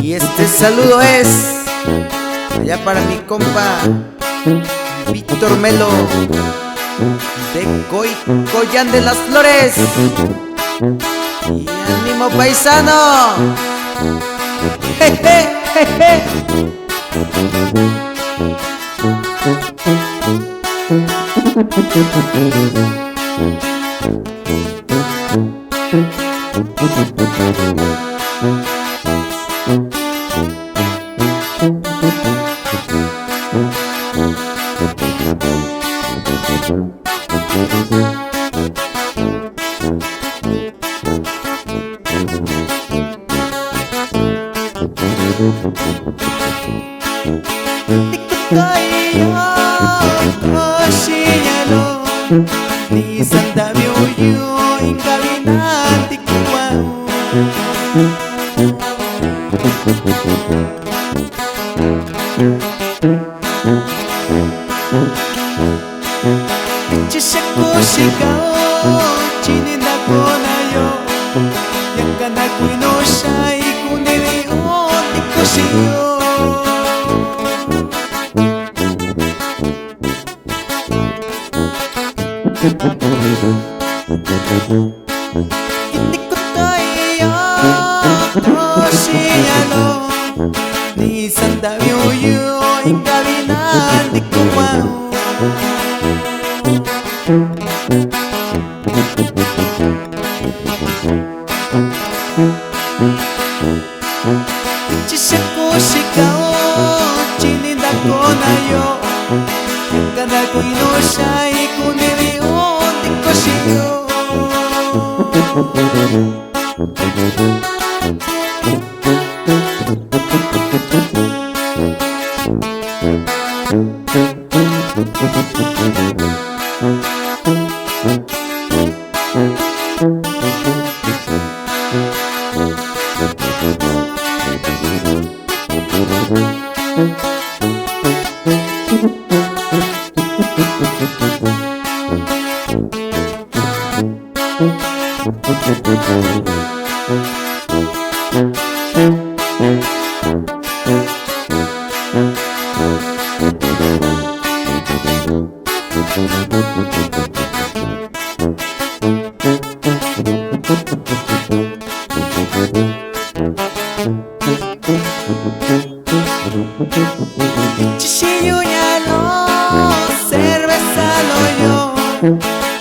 Y este saludo es allá para mi compa Víctor Melo de Collán de las Flores. Y ánimo paisano. Jeje, jeje. Ni Santa Bioyo Ingañaste Chishako shikao Chinina konayo Yakana kuino shai kuniri o Nikoshiyo Ni Santa Bioyo Ingañaste Chishako shikao Chinina konayo Yakana kuino shai kuniri o Nikoshiyo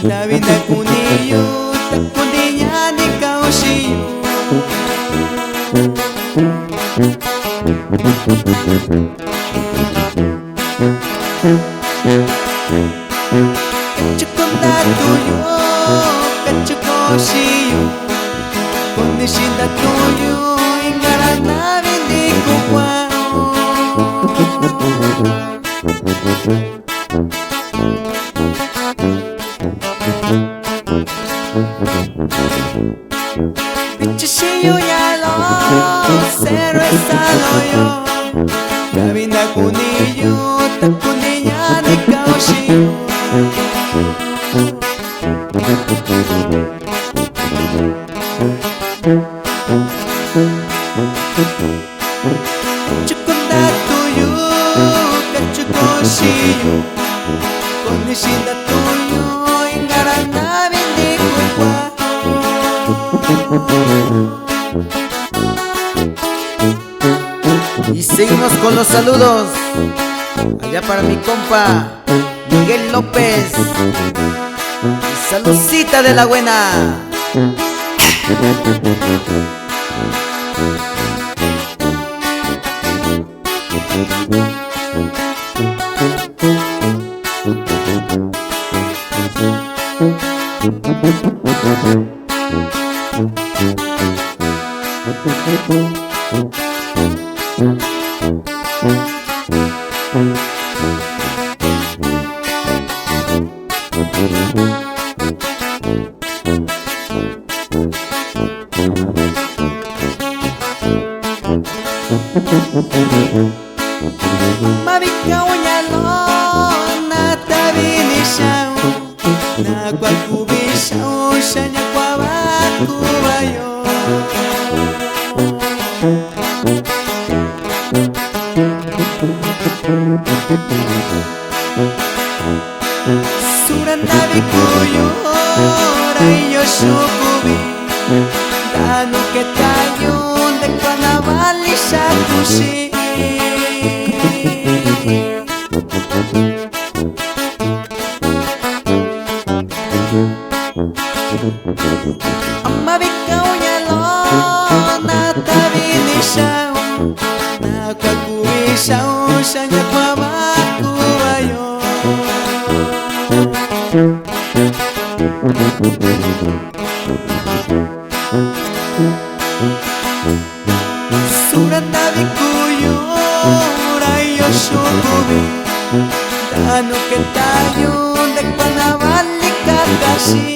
La vida kunillo, ta kunilla ni kaushiyo. Chukonda tuyo, kachukoshiyo. Kondishinda tuyo, ingara nabi ni kuwa. Chishiyo yalo, cero esaloyo. La vida kunillo, ta kunilla ni kaushiyo. Chukonda tuyo, kachukoshiyo. Kondishinda tuyo, ingara nabi ni kuwa. Y seguimos con los saludos allá para mi compa Miguel López. Saludcita de la buena. Mabika unyalo na tabini shao na kwa kubisha ushanya kwa bakubayo. Tano que tayun de kanawali sa kusi Ang mabikaw niya lo natabili siya Nakakuisaw sa nagmamakuwayo Surat tabi kuyo rayo sukubi Tano que tayun de kanawali kakasi